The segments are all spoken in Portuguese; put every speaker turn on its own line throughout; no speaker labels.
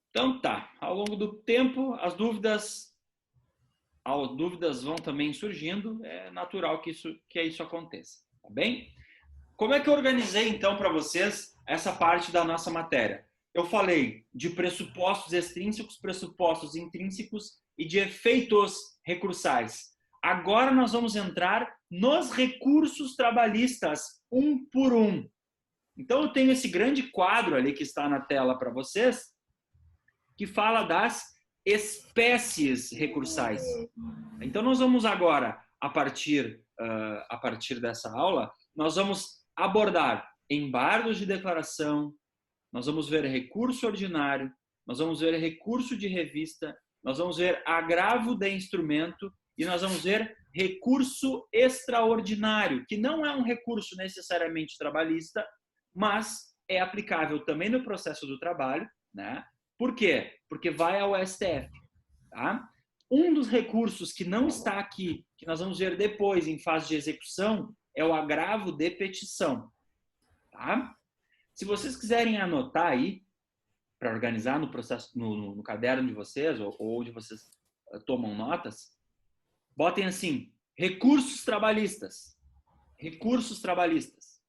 Então tá, ao longo do tempo as dúvidas vão também surgindo, é natural que isso aconteça, tá bem? Como é que eu organizei então para vocês essa parte da nossa matéria? Eu falei de pressupostos extrínsecos, pressupostos intrínsecos e de efeitos recursais. Agora nós vamos entrar nos recursos trabalhistas, um por um. Então eu tenho esse grande quadro ali que está na tela para vocês, que fala das espécies recursais. Então nós vamos agora, a partir dessa aula, nós vamos abordar embargos de declaração, nós vamos ver recurso ordinário, nós vamos ver recurso de revista, nós vamos ver agravo de instrumento e nós vamos ver recurso extraordinário, que não é um recurso necessariamente trabalhista, mas é aplicável também no processo do trabalho, né? Por quê? Porque vai ao STF, tá? Um dos recursos que não está aqui, que nós vamos ver depois em fase de execução, é o agravo de petição, tá? Se vocês quiserem anotar aí, para organizar no processo, no caderno de vocês, ou onde vocês tomam notas, botem assim, recursos trabalhistas. Recursos trabalhistas.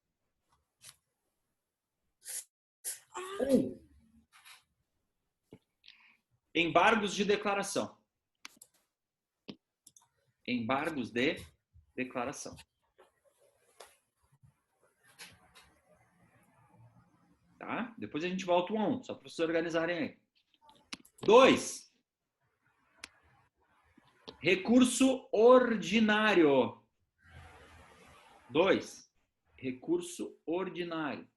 Ou embargos de declaração. Embargos de declaração. Tá? Depois a gente volta um a um, só para vocês organizarem aí. 2. Recurso ordinário. 2. Recurso ordinário.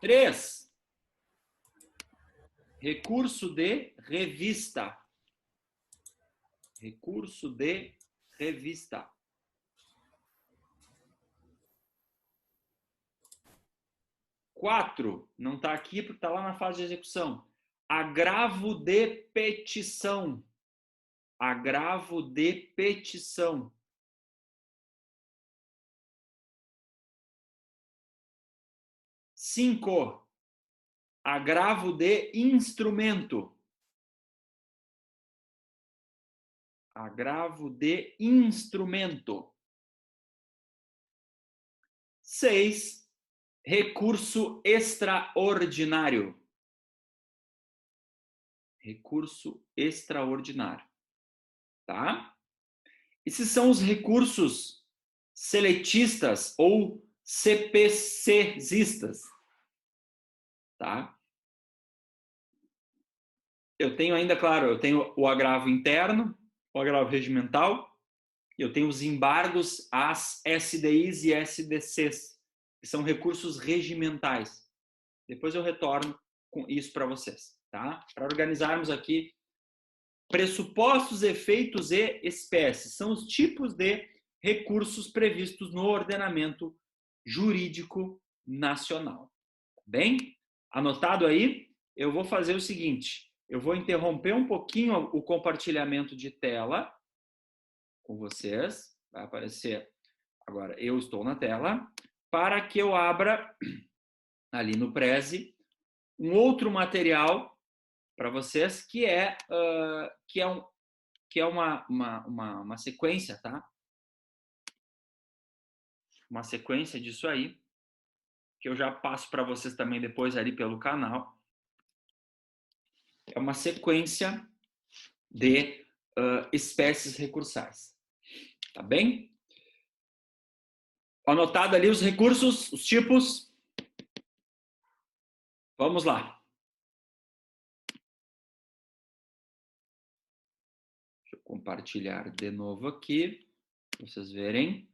3. Recurso de revista. Recurso de revista. 4. Não está aqui porque está lá na fase de execução. Agravo de petição. Agravo de petição. 5. Agravo de instrumento. Agravo de instrumento. 6. Recurso extraordinário. Recurso extraordinário. Tá? Esses são os recursos seletistas ou CPCistas. Tá? Eu tenho ainda, claro, eu tenho o agravo interno, o agravo regimental, eu tenho os embargos às SDIs e SDCs, que são recursos regimentais. Depois eu retorno com isso para vocês, tá? Para organizarmos aqui pressupostos, efeitos e espécies. São os tipos de recursos previstos no ordenamento jurídico nacional. Bem? Anotado aí? Eu vou fazer o seguinte, eu vou interromper um pouquinho o compartilhamento de tela com vocês. Vai aparecer agora, eu estou na tela, para que eu abra ali no Prezi um outro material para vocês que é uma sequência, tá? Uma sequência disso aí, que eu já passo para vocês também depois ali pelo canal. É uma sequência de espécies recursais. Tá bem? Anotado ali os recursos, os tipos. Vamos lá. Deixa eu compartilhar de novo aqui, para vocês verem.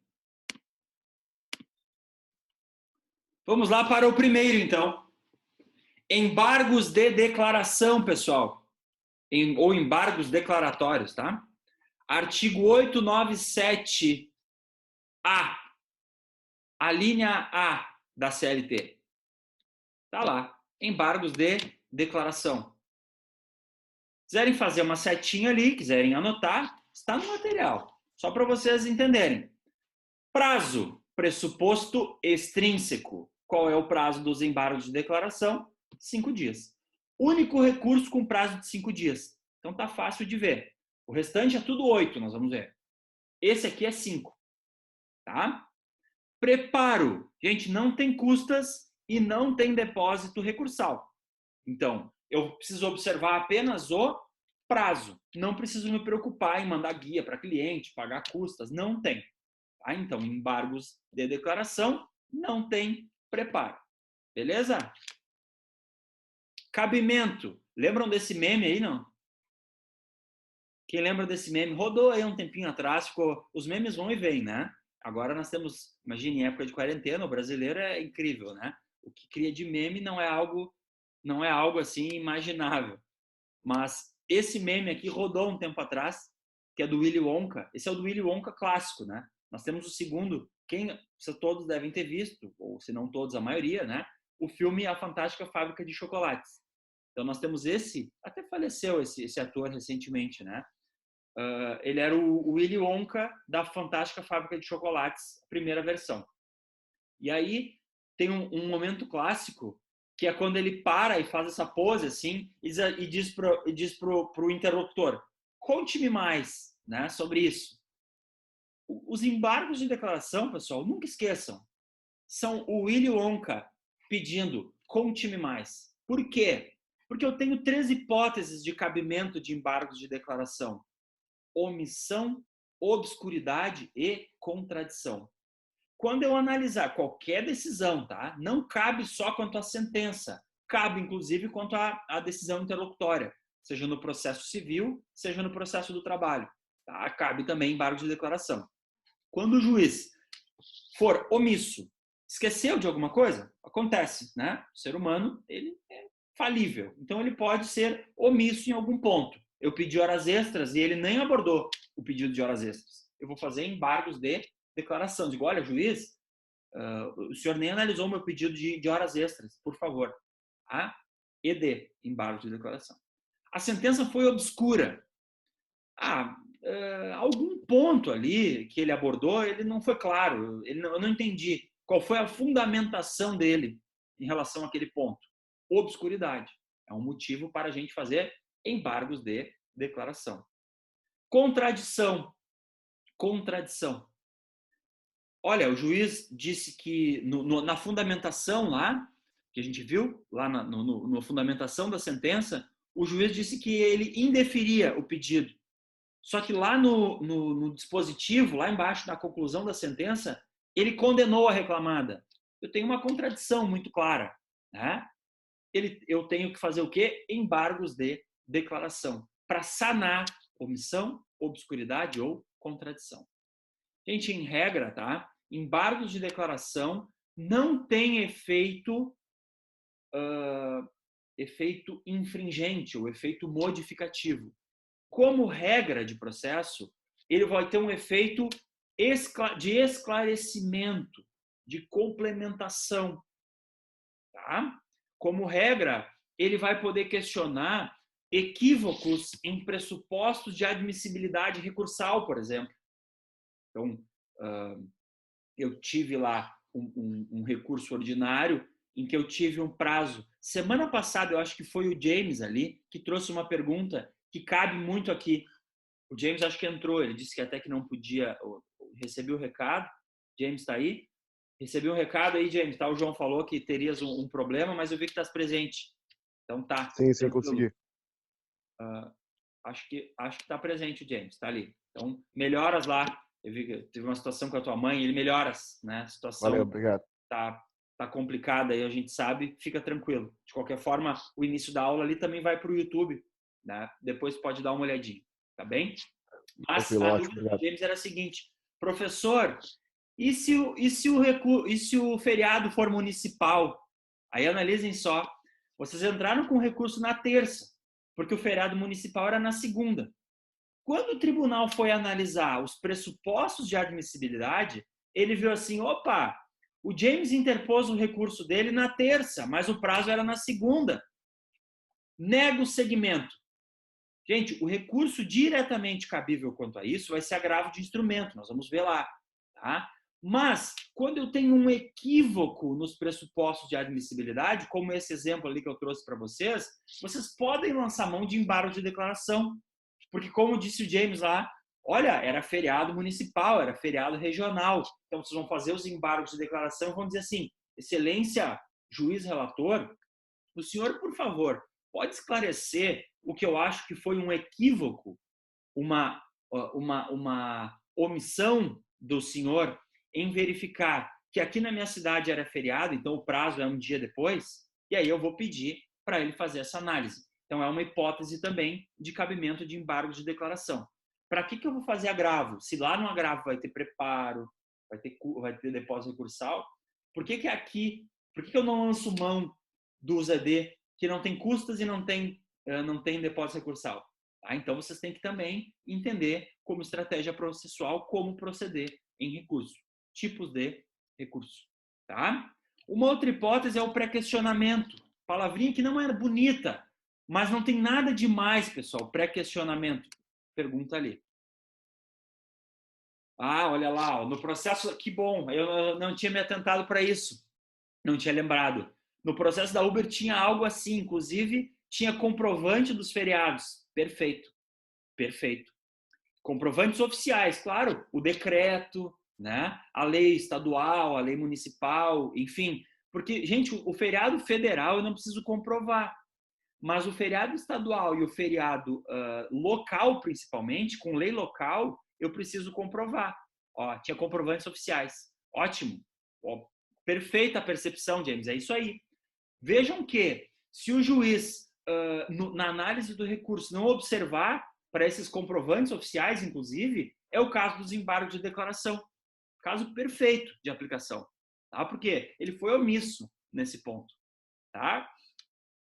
Vamos lá para o primeiro, então. Embargos de declaração, pessoal. Ou embargos declaratórios, tá? Artigo 897A. A linha A da CLT. Tá lá. Embargos de declaração. Quiserem fazer uma setinha ali, quiserem anotar, está no material. Só para vocês entenderem. Prazo, pressuposto extrínseco. Qual é o prazo dos embargos de declaração? 5 dias. Único recurso com prazo de 5 dias. Então tá fácil de ver. O restante é tudo 8, nós vamos ver. Esse aqui é 5. Tá? Preparo. Gente, não tem custas e não tem depósito recursal. Então, eu preciso observar apenas o prazo. Não preciso me preocupar em mandar guia para cliente, pagar custas. Não tem. Tá? Então, embargos de declaração não tem preparo. Beleza? Cabimento. Lembram desse meme aí, não? Quem lembra desse meme? Rodou aí um tempinho atrás, ficou... Os memes vão e vêm, né? Agora nós temos, imagine, em época de quarentena, o brasileiro é incrível, né? O que cria de meme não é algo assim imaginável. Mas esse meme aqui rodou um tempo atrás, que é do Willy Wonka. Esse é o do Willy Wonka clássico, né? Nós temos o segundo, todos devem ter visto, ou se não todos, a maioria, né? O filme A Fantástica Fábrica de Chocolates. Então nós temos esse, até faleceu esse ator recentemente, né? Ele era o Willy Wonka da Fantástica Fábrica de Chocolates, primeira versão. E aí tem um momento clássico, que é quando ele para e faz essa pose assim, e diz pro interlocutor: conte-me mais, né, sobre isso. Os embargos de declaração, pessoal, nunca esqueçam, são o Willy Wonka pedindo: conte-me mais. Por quê? Porque eu tenho 3 hipóteses de cabimento de embargos de declaração: omissão, obscuridade e contradição. Quando eu analisar qualquer decisão, tá? Não cabe só quanto à sentença, cabe inclusive quanto à decisão interlocutória, seja no processo civil, seja no processo do trabalho. Tá? Cabe também embargo de declaração. Quando o juiz for omisso, esqueceu de alguma coisa? Acontece, né? O ser humano, ele é falível. Então ele pode ser omisso em algum ponto. Eu pedi horas extras e ele nem abordou o pedido de horas extras. Eu vou fazer embargos de declaração. Digo: olha, juiz, o senhor nem analisou o meu pedido de horas extras, por favor. A ED, embargo de declaração. A sentença foi obscura. Algum ponto ali que ele abordou, ele não foi claro. Eu não entendi qual foi a fundamentação dele em relação àquele ponto. Obscuridade. É um motivo para a gente fazer embargos de declaração. Contradição. Olha, o juiz disse que na fundamentação lá, que a gente viu, lá na fundamentação da sentença, o juiz disse que ele indeferia o pedido. Só que lá no dispositivo, lá embaixo, na conclusão da sentença, ele condenou a reclamada. Eu tenho uma contradição muito clara, né? Eu tenho que fazer o quê? Embargos de declaração, para sanar omissão, obscuridade ou contradição. Gente, em regra, tá? Embargos de declaração não tem efeito infringente ou efeito modificativo. Como regra de processo, ele vai ter um efeito de esclarecimento, de complementação. Tá? Como regra, ele vai poder questionar equívocos em pressupostos de admissibilidade recursal, por exemplo. Então, eu tive lá um recurso ordinário em que eu tive um prazo. Semana passada, eu acho que foi o James ali que trouxe uma pergunta que cabe muito aqui. O James acho que entrou, ele disse que até que não podia. Recebi o recado. James está aí? Recebi um recado aí, James. Tá? O João falou que terias um problema, mas eu vi que estás presente. Então tá.
Sim, consegui.
Acho que está presente o James, tá ali. Então, melhoras lá. Eu vi que teve uma situação com a tua mãe, ele melhoras, né? A situação
Valeu, obrigado.
tá complicada aí, a gente sabe, fica tranquilo. De qualquer forma, o início da aula ali também vai para o YouTube, né? Depois pode dar uma olhadinha, tá bem? Mas a dúvida do James era a seguinte: professor, e se o feriado for municipal? Aí analisem só, vocês entraram com recurso na terça, porque o feriado municipal era na segunda. Quando o tribunal foi analisar os pressupostos de admissibilidade, ele viu assim: opa, o James interpôs o recurso dele na terça, mas o prazo era na segunda. Nega o segmento. Gente, o recurso diretamente cabível quanto a isso vai ser agravo de instrumento, nós vamos ver lá. Tá? Mas, quando eu tenho um equívoco nos pressupostos de admissibilidade, como esse exemplo ali que eu trouxe para vocês, vocês podem lançar mão de embargo de declaração. Porque, como disse o James lá, olha, era feriado municipal, era feriado regional. Então, vocês vão fazer os embargos de declaração e vão dizer assim, Excelência, juiz relator, o senhor, por favor, pode esclarecer o que eu acho que foi um equívoco, uma omissão do senhor em verificar que aqui na minha cidade era feriado, então o prazo é um dia depois, e aí eu vou pedir para ele fazer essa análise. Então é uma hipótese também de cabimento de embargo de declaração. Para que eu vou fazer agravo? Se lá no agravo vai ter preparo, vai ter depósito recursal, por que aqui, por que eu não lanço mão do ZD que não tem custas e não tem depósito recursal? Tá? Então, vocês têm que também entender como estratégia processual, como proceder em recurso. Tipos de recurso. Tá? Uma outra hipótese é o pré-questionamento. Palavrinha que não é bonita, mas não tem nada demais, pessoal. Pré-questionamento. Pergunta ali. Ah, olha lá, no processo, que bom, eu não tinha me atentado para isso. Não tinha lembrado. No processo da Uber tinha algo assim, inclusive tinha comprovante dos feriados. Perfeito, perfeito. Comprovantes oficiais, claro, o decreto, né? A lei estadual, a lei municipal, enfim. Porque, gente, o feriado federal eu não preciso comprovar. Mas o feriado estadual e o feriado local, principalmente, com lei local, eu preciso comprovar. Ó, tinha comprovantes oficiais. Ótimo. Ó, perfeita percepção, James. É isso aí. Vejam que, se o juiz, na análise do recurso, não observar para esses comprovantes oficiais, inclusive, é o caso dos embargos de declaração. Caso perfeito de aplicação. Tá? Porque ele foi omisso nesse ponto. Tá?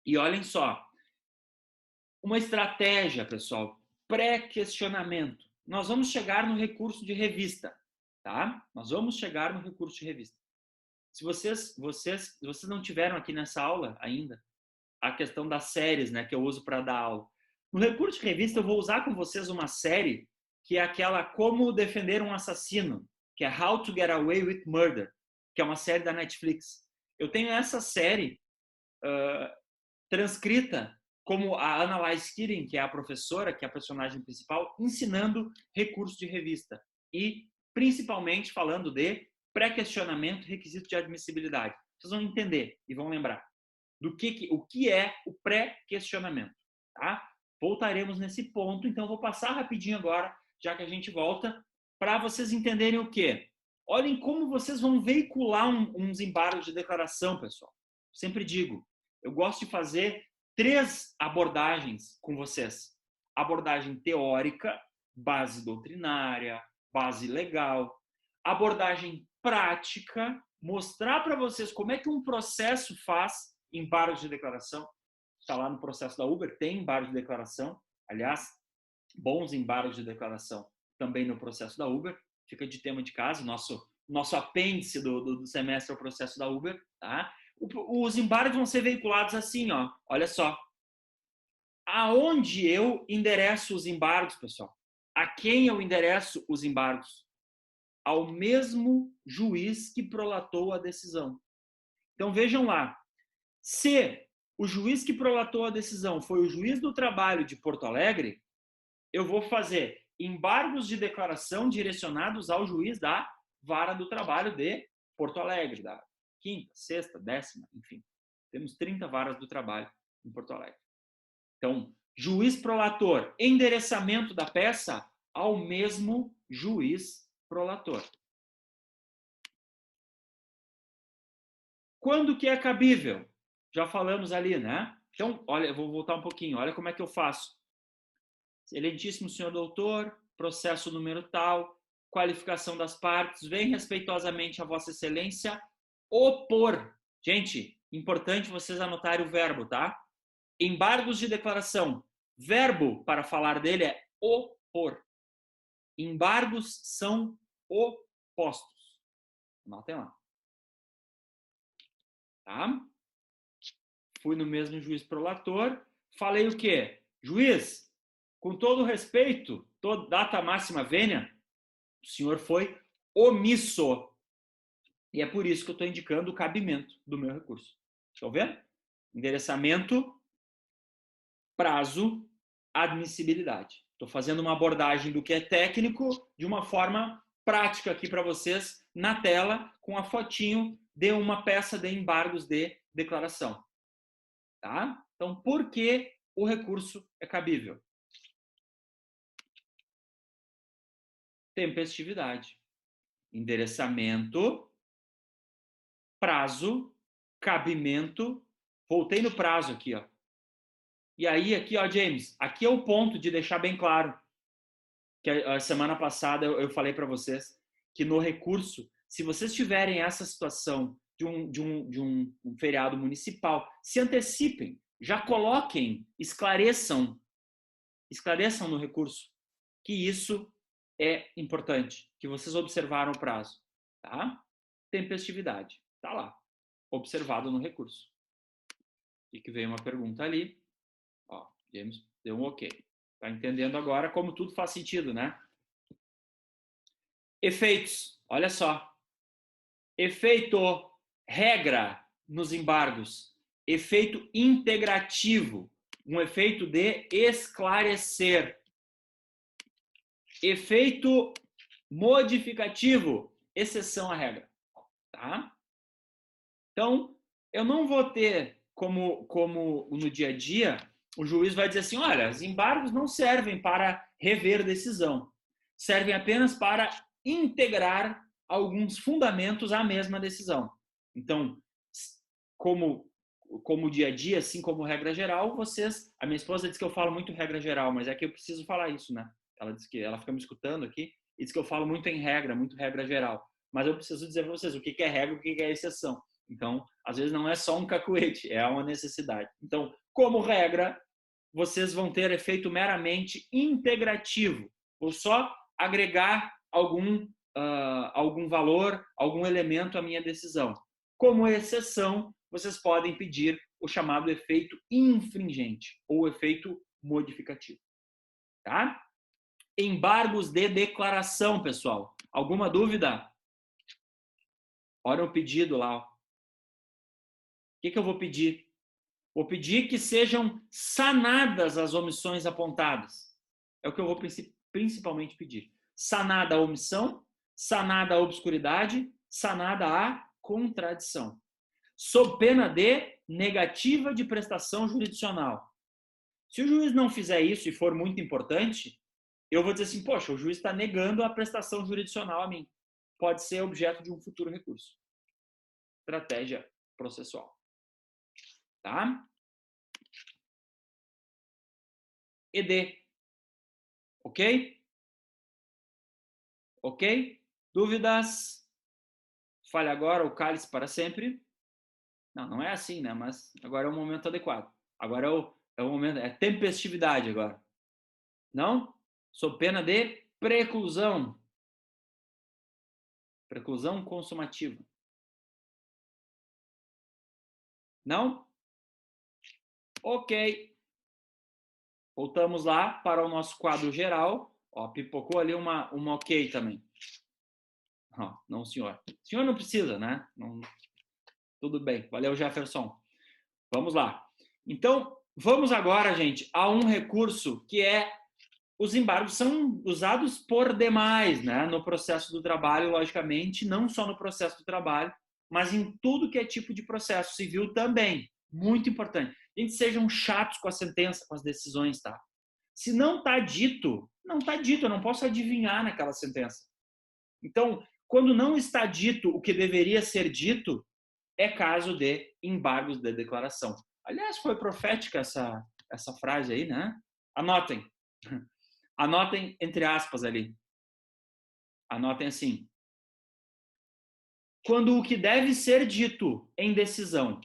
E olhem só, uma estratégia, pessoal, pré-questionamento. Nós vamos chegar no recurso de revista, tá? Nós vamos chegar no recurso de revista. Se vocês não tiveram aqui nessa aula ainda, a questão das séries, né, que eu uso para dar aula. No recurso de revista, eu vou usar com vocês uma série que é aquela Como Defender um Assassino, que é How to Get Away with Murder, que é uma série da Netflix. Eu tenho essa série transcrita como a Annalise Keating, que é a professora, que é a personagem principal, ensinando recurso de revista. E, principalmente, falando de pré-questionamento, requisito de admissibilidade. Vocês vão entender e vão lembrar o que é o pré-questionamento. Tá? Voltaremos nesse ponto, então vou passar rapidinho agora, já que a gente volta, para vocês entenderem o quê? Olhem como vocês vão veicular uns embargos de declaração, pessoal. Sempre digo, eu gosto de fazer 3 abordagens com vocês. Abordagem teórica, base doutrinária, base legal. Abordagem prática, mostrar para vocês como é que um processo faz embargos de declaração. Está lá no processo da Uber, tem embargos de declaração. Aliás, bons embargos de declaração também no processo da Uber. Fica de tema de casa, nosso apêndice do semestre é o processo da Uber. Tá? Os embargos vão ser veiculados assim, ó. Olha só. Aonde eu endereço os embargos, pessoal? A quem eu endereço os embargos? Ao mesmo juiz que prolatou a decisão. Então vejam lá. Se o juiz que prolatou a decisão foi o juiz do trabalho de Porto Alegre, eu vou fazer embargos de declaração direcionados ao juiz da vara do trabalho de Porto Alegre, da 5ª, 6ª, 10ª, enfim. Temos 30 varas do trabalho em Porto Alegre. Então, juiz prolator, endereçamento da peça ao mesmo juiz prolator. Quando que é cabível? Já falamos ali, né? Então, olha, eu vou voltar um pouquinho. Olha como é que eu faço. Excelentíssimo senhor doutor, processo número tal, qualificação das partes, vem respeitosamente a vossa excelência opor. Gente, importante vocês anotarem o verbo, tá? Embargos de declaração. Verbo para falar dele é opor. Embargos são opostos. Anotem lá. Tá? Fui no mesmo juiz prolator. Falei o quê? Juiz, com todo respeito, data máxima vênia, o senhor foi omisso E é por isso que eu estou indicando o cabimento do meu recurso. Estão vendo? Endereçamento, prazo, admissibilidade. Estou fazendo uma abordagem do que é técnico de uma forma prática aqui para vocês na tela, com a fotinho de uma peça de embargos de declaração. Tá? Então, por que o recurso é cabível? Tempestividade, endereçamento, prazo, cabimento. Voltei no prazo aqui, ó. E aí, aqui, ó, James, aqui é o ponto de deixar bem claro que a semana passada eu falei para vocês que no recurso, se vocês tiverem essa situação de um feriado municipal, se antecipem, já coloquem, esclareçam no recurso que isso é importante, que vocês observaram o prazo, tá? Tempestividade, tá lá, observado no recurso. E que veio uma pergunta ali, ó, James deu um ok. Tá entendendo agora como tudo faz sentido, né? Efeitos, olha só. Efeito, regra nos embargos. Efeito integrativo, um efeito de esclarecer. Efeito modificativo, exceção à regra. Tá? Então, eu não vou ter como no dia a dia, o juiz vai dizer assim, olha, os embargos não servem para rever decisão, servem apenas para integrar alguns fundamentos à mesma decisão. Então, como dia a dia, assim como regra geral, a minha esposa diz que eu falo muito regra geral, mas é que eu preciso falar isso, né? Ela diz que ela fica me escutando aqui e diz que eu falo muito em regra, muito regra geral. Mas eu preciso dizer para vocês o que é regra, o que é exceção. Então, às vezes não é só um cacuete, é uma necessidade. Então, como regra, vocês vão ter efeito meramente integrativo. Vou só agregar algum valor, algum elemento à minha decisão. Como exceção, vocês podem pedir o chamado efeito infringente ou efeito modificativo. Tá? Embargos de declaração, pessoal. Alguma dúvida? Olha o pedido lá. O que eu vou pedir? Vou pedir que sejam sanadas as omissões apontadas. É o que eu vou principalmente pedir. Sanada a omissão, sanada a obscuridade, sanada a contradição. Sob pena de negativa de prestação jurisdicional. Se o juiz não fizer isso e for muito importante, eu vou dizer assim, poxa, o juiz está negando a prestação jurisdicional a mim. Pode ser objeto de um futuro recurso. Estratégia processual. Tá? ED. Ok? Ok? Dúvidas? Fale agora ou cale-se para sempre. Não, não é assim, né? Mas agora é o momento adequado. Agora é o momento, é tempestividade agora. Não? Sob pena de preclusão. Preclusão consumativa. Não? Ok. Voltamos lá para o nosso quadro geral. Ó, pipocou ali uma ok também. Ó, não, senhor. O senhor não precisa, né? Não, tudo bem. Valeu, Jefferson. Vamos lá. Então, vamos agora, gente, a um recurso que é os embargos são usados por demais, né, no processo do trabalho, logicamente, não só no processo do trabalho, mas em tudo que é tipo de processo civil também. Muito importante. Gente, sejam chatos com a sentença, com as decisões, tá? Se não está dito, não está dito, eu não posso adivinhar naquela sentença. Então, quando não está dito o que deveria ser dito, é caso de embargos de declaração. Aliás, foi profética essa frase aí, né? Anotem. Anotem entre aspas ali. Anotem assim. Quando o que deve ser dito em decisão,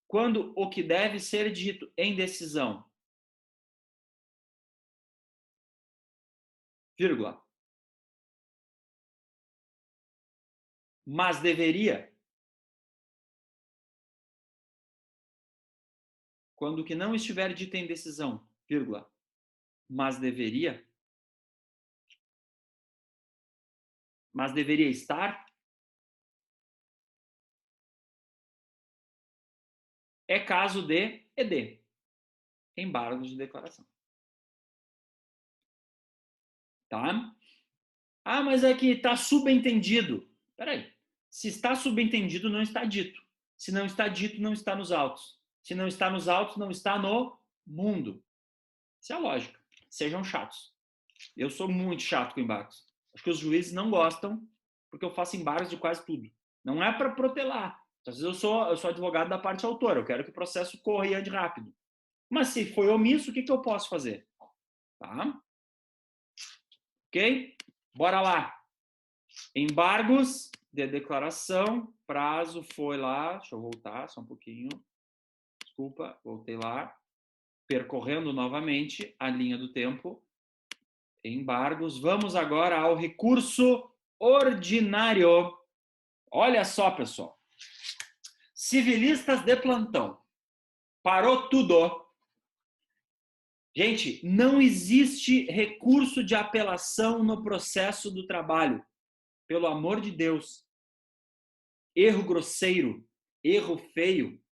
quando o que deve ser dito em decisão, vírgula, mas deveria, quando o que não estiver dito em decisão, vírgula, mas deveria estar, é caso de ED, embargo de declaração. Tá? Ah, mas é que está subentendido. Peraí. Se está subentendido, não está dito. Se não está dito, não está nos autos. Se não está nos autos, não está no mundo. Isso é a lógica. Sejam chatos. Eu sou muito chato com embargos. Acho que os juízes não gostam, porque eu faço embargos de quase tudo. Não é para protelar. Às vezes eu sou advogado da parte autora. Eu quero que o processo corra e ande rápido. Mas se foi omisso, o que eu posso fazer? Tá? Ok? Bora lá. Embargos de declaração. Prazo foi lá. Deixa eu voltar só um pouquinho. Desculpa, voltei lá. Percorrendo novamente a linha do tempo. Embargos. Vamos agora ao recurso ordinário. Olha só, pessoal. Civilistas de plantão. Parou tudo. Gente, não existe recurso de apelação no processo do trabalho. Pelo amor de Deus. Erro grosseiro, erro feio.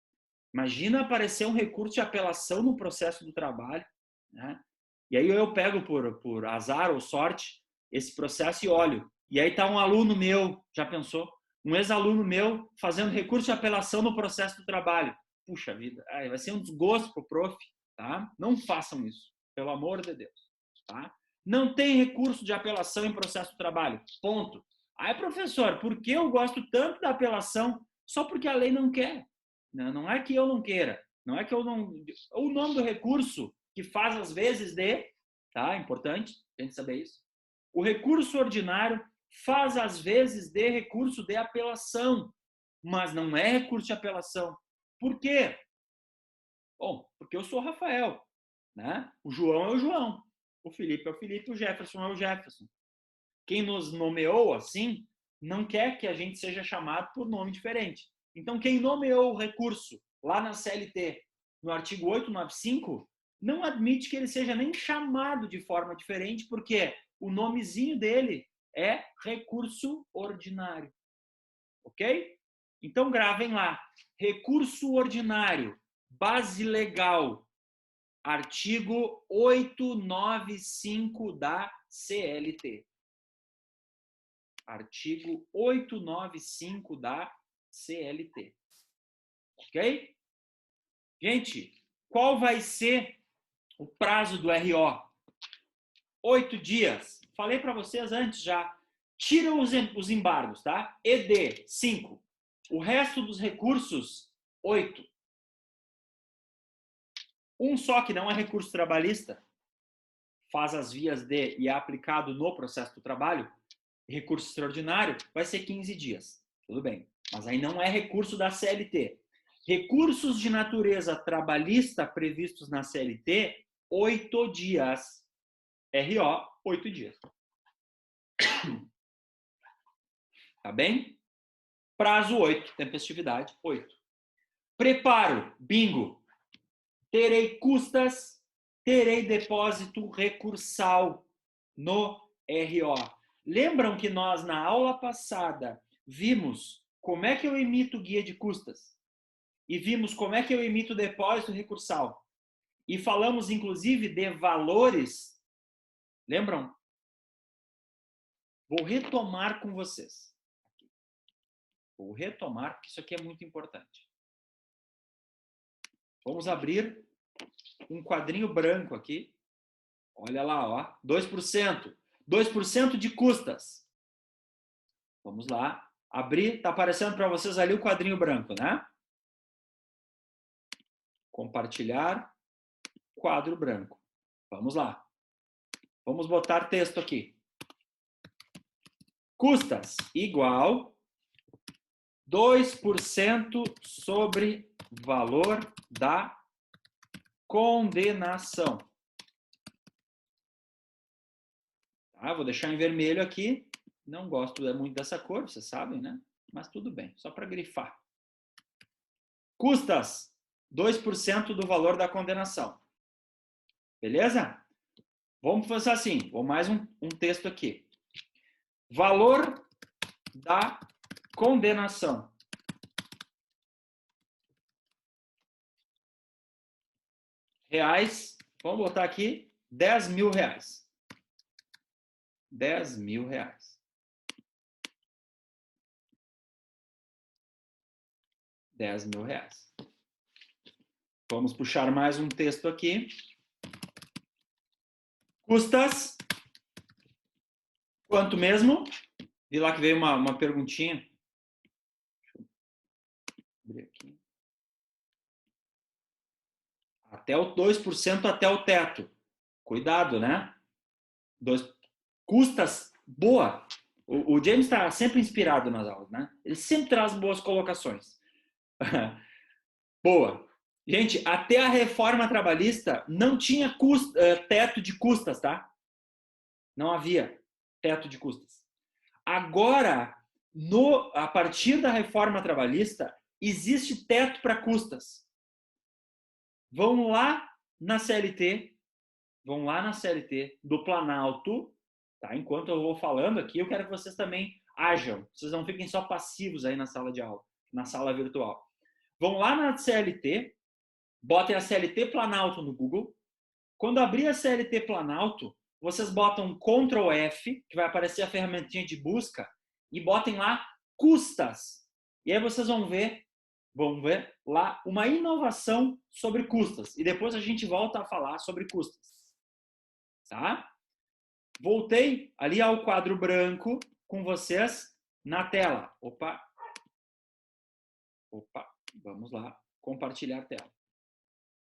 Imagina aparecer um recurso de apelação no processo do trabalho, né? E aí eu pego por azar ou sorte esse processo e olho. E aí tá um aluno meu, já pensou? Um ex-aluno meu fazendo recurso de apelação no processo do trabalho. Puxa vida, vai ser um desgosto pro prof, tá? Não façam isso, pelo amor de Deus, tá? Não tem recurso de apelação em processo do trabalho, ponto. Aí, professor, por que eu gosto tanto da apelação? Só porque a lei não quer. Não é que eu não queira, não é que eu não... O nome do recurso que faz às vezes de... Tá? Importante a gente saber isso. O recurso ordinário faz às vezes de recurso de apelação, mas não é recurso de apelação. Por quê? Bom, porque eu sou o Rafael, né? O João é o João, o Felipe é o Felipe, o Jefferson é o Jefferson. Quem nos nomeou assim não quer que a gente seja chamado por nome diferente. Então, quem nomeou o recurso lá na CLT, no artigo 895, não admite que ele seja nem chamado de forma diferente, porque o nomezinho dele é recurso ordinário. Ok? Então, gravem lá. Recurso ordinário, base legal, artigo 895 da CLT. Artigo 895 da CLT. Ok? Gente, qual vai ser o prazo do RO? 8 dias. Falei para vocês antes já. Tiram os embargos, tá? ED, 5. O resto dos recursos, 8. Um só que não é recurso trabalhista, faz as vias de e é aplicado no processo do trabalho, recurso extraordinário, vai ser 15 dias. Tudo bem. Mas aí não é recurso da CLT. Recursos de natureza trabalhista previstos na CLT, 8 dias. RO, 8 dias. Tá bem? Prazo 8, tempestividade 8. Preparo, bingo. Terei custas, terei depósito recursal no RO. Lembram que nós, na aula passada, vimos como é que eu emito guia de custas? E vimos como é que eu emito depósito recursal. E falamos, inclusive, de valores. Lembram? Vou retomar com vocês. Vou retomar, porque isso aqui é muito importante. Vamos abrir um quadrinho branco aqui. Olha lá, ó. 2%. 2% de custas. Vamos lá. Abrir. Está aparecendo para vocês ali o quadrinho branco, né? Compartilhar. Quadro branco. Vamos lá. Vamos botar texto aqui. Custas igual 2% sobre valor da condenação. Tá? Vou deixar em vermelho aqui. Não gosto muito dessa cor, vocês sabem, né? Mas tudo bem, só para grifar. Custas, 2% do valor da condenação. Beleza? Vamos fazer assim, vou mais um texto aqui. Valor da condenação. reais. Vamos botar aqui 10 mil reais. 10 mil reais. 10 mil reais. Vamos puxar mais um texto aqui. Custas. Quanto mesmo? Vi lá que veio uma perguntinha. Deixa eu abrir aqui. Até o 2% até o teto. Cuidado, né? Custas, boa. O James está sempre inspirado nas aulas, né? Ele sempre traz boas colocações. Boa. Gente, até a reforma trabalhista não tinha teto de custas, tá? Não havia teto de custas. Agora, a partir da reforma trabalhista, existe teto para custas. Vão lá na CLT, do Planalto, tá? Enquanto eu vou falando aqui, eu quero que vocês também ajam. Vocês não fiquem só passivos aí na sala de aula, na sala virtual. Vão lá na CLT, botem a CLT Planalto no Google. Quando abrir a CLT Planalto, vocês botam Ctrl F, que vai aparecer a ferramentinha de busca, e botem lá custas. E aí vocês vão ver lá uma inovação sobre custas. E depois a gente volta a falar sobre custas. Tá? Voltei ali ao quadro branco com vocês na tela. Opa, vamos lá, compartilhar a tela.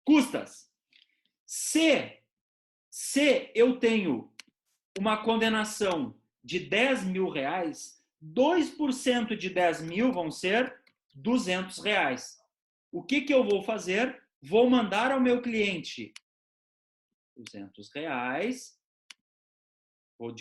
Custas. Se eu tenho uma condenação de 10 mil reais, 2% de 10 mil vão ser 200 reais. O que eu vou fazer? Vou mandar ao meu cliente 200 reais. Vou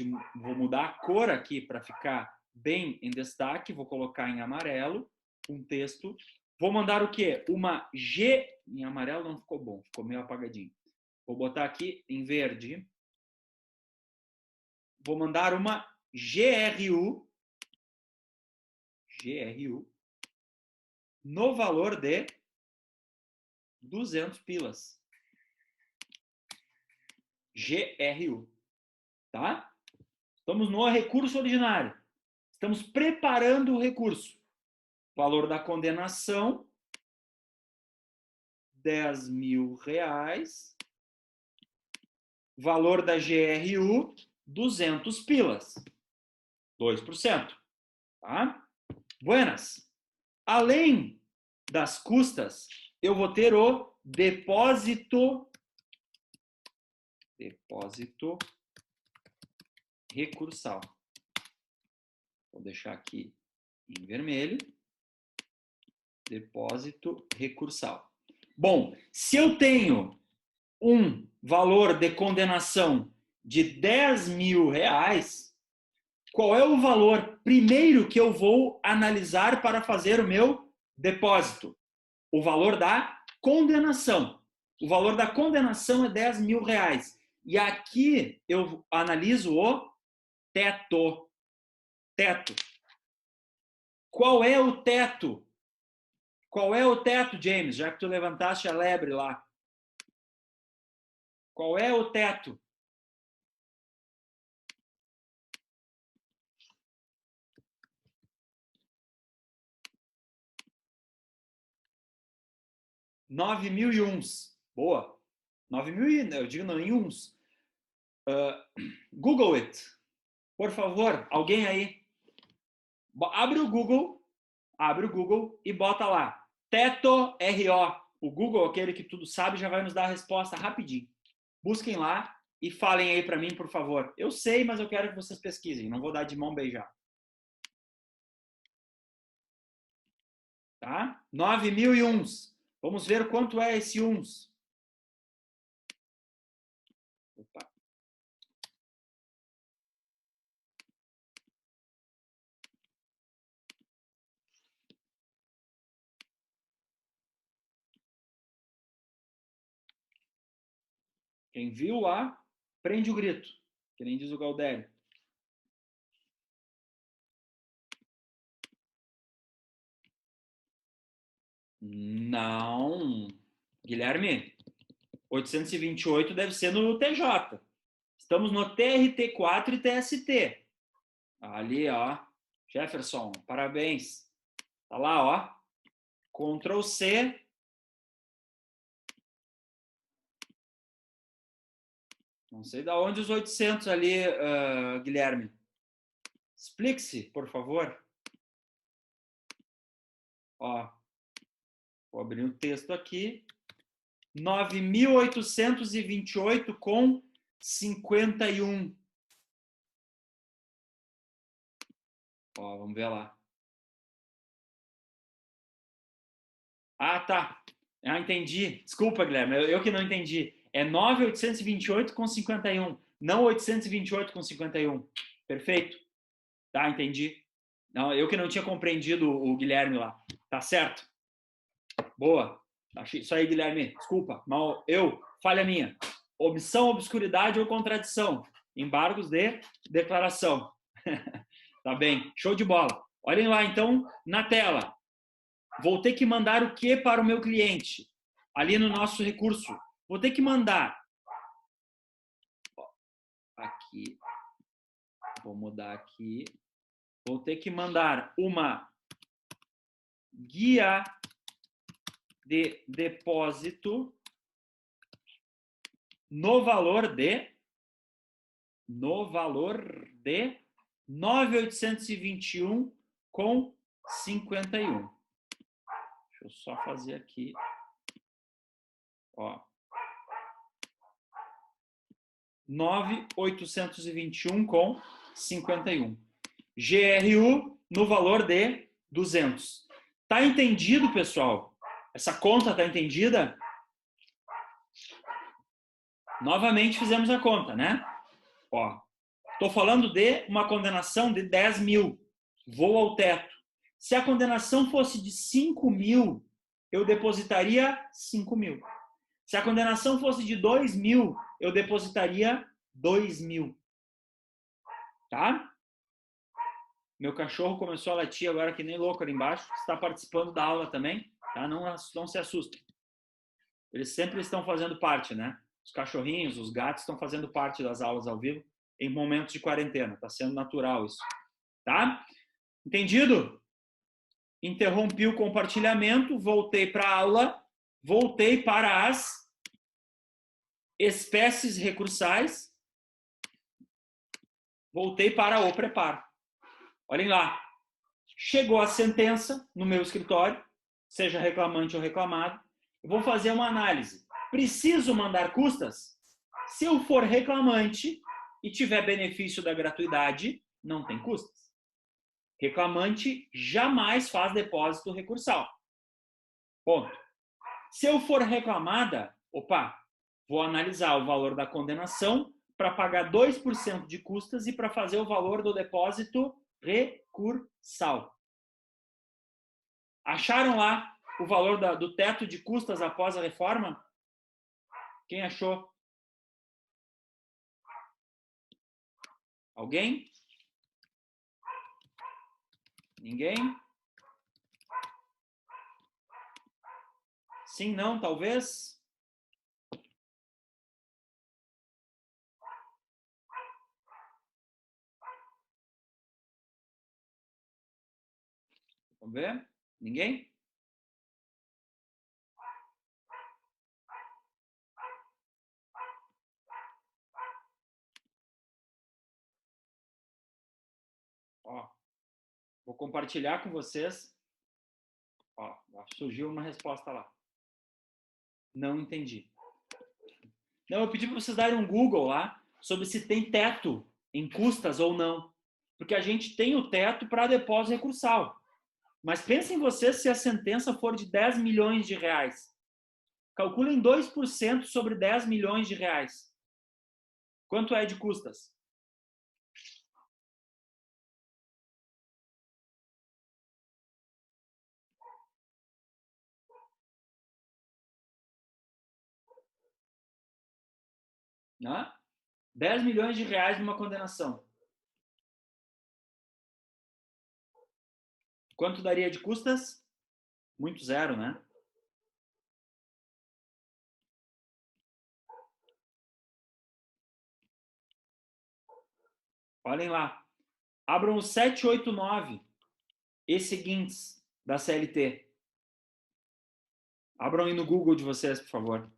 mudar a cor aqui para ficar bem em destaque. Vou colocar em amarelo um texto. Vou mandar o quê? Uma G... Em amarelo não ficou bom, ficou meio apagadinho. Vou botar aqui em verde. Vou mandar uma GRU no valor de 200 pilas. GRU. Tá? Estamos no recurso ordinário. Estamos preparando o recurso. Valor da condenação, 10 mil reais. Valor da GRU, 200 pilas. 2%. Tá? Buenas. Além das custas, eu vou ter o depósito recursal. Vou deixar aqui em vermelho. Depósito recursal. Bom, se eu tenho um valor de condenação de 10 mil reais, qual é o valor primeiro que eu vou analisar para fazer o meu depósito? O valor da condenação. O valor da condenação é 10 mil reais. E aqui eu analiso o teto. Teto. Qual é o teto? Qual é o teto, James? Já que tu levantaste a lebre lá. Qual é o teto? $9.001. Boa. 9.000, eu digo não em uns. Google it. Por favor, alguém aí. Abre o Google e bota lá. Teto RO. O Google, aquele que tudo sabe, já vai nos dar a resposta rapidinho. Busquem lá e falem aí para mim, por favor. Eu sei, mas eu quero que vocês pesquisem. Não vou dar de mão beijar. Tá? 9.001. Vamos ver quanto é esse uns. Opa. Quem viu lá, prende o grito. Que nem diz o Galdério. Não. Guilherme, 828 deve ser no TJ. Estamos no TRT4 e TST. Ali, ó. Jefferson, parabéns. Tá lá, ó. Ctrl C. Não sei de onde os 800 ali, Guilherme. Explique-se, por favor. Ó, vou abrir o texto aqui. 9.828 com 51. Ó, vamos ver lá. Ah, tá. Ah, entendi. Desculpa, Guilherme. Eu que não entendi. É 9.828 com 51. Não 828 com 51. Perfeito. Tá, entendi. Não, eu que não tinha compreendido o Guilherme lá. Tá certo. Boa. Isso aí, Guilherme. Desculpa. Mal falha minha. Omissão, obscuridade ou contradição. Embargos de declaração. Tá bem. Show de bola. Olhem lá, então, na tela. Vou ter que mandar o que para o meu cliente? Ali no nosso recurso. Vou ter que mandar. Aqui. Vou mudar aqui. Vou ter que mandar uma guia de depósito no valor de 9.821 com 51. Deixa eu só fazer aqui. Ó. 9.821 com 51. GRU no valor de 200. Tá entendido, pessoal? Essa conta tá entendida? Novamente fizemos a conta, né? Ó, tô falando de uma condenação de 10 mil. Vou ao teto. Se a condenação fosse de 5 mil, eu depositaria 5 mil. Se a condenação fosse de 2 mil, eu depositaria 2 mil. Tá? Meu cachorro começou a latir agora que nem louco ali embaixo. Está participando da aula também, tá? Não se assustem. Eles sempre estão fazendo parte, né? Os cachorrinhos, os gatos estão fazendo parte das aulas ao vivo em momentos de quarentena. Está sendo natural isso. Tá? Entendido? Interrompi o compartilhamento, voltei para a aula, voltei para as espécies recursais, voltei para o preparo. Olhem lá. Chegou a sentença no meu escritório, seja reclamante ou reclamado. Eu vou fazer uma análise. Preciso mandar custas? Se eu for reclamante e tiver benefício da gratuidade, não tem custas. Reclamante jamais faz depósito recursal. Ponto. Se eu for reclamada, vou analisar o valor da condenação para pagar 2% de custas e para fazer o valor do depósito recursal. Acharam lá o valor do teto de custas após a reforma? Quem achou? Alguém? Ninguém? Sim, não, talvez? Vamos ver? Ninguém? Ó, vou compartilhar com vocês. Ó, surgiu uma resposta lá. Não entendi. Não, eu pedi para vocês darem um Google lá sobre se tem teto em custas ou não. Porque a gente tem o teto para depósito recursal. Mas pensem vocês se a sentença for de 10 milhões de reais. Calculem 2% sobre 10 milhões de reais. Quanto é de custas? Né? 10 milhões de reais numa condenação. Quanto daria de custas? Muito zero, né? Olhem lá. Abram o 789 e seguintes da CLT. Abram aí no Google de vocês, por favor.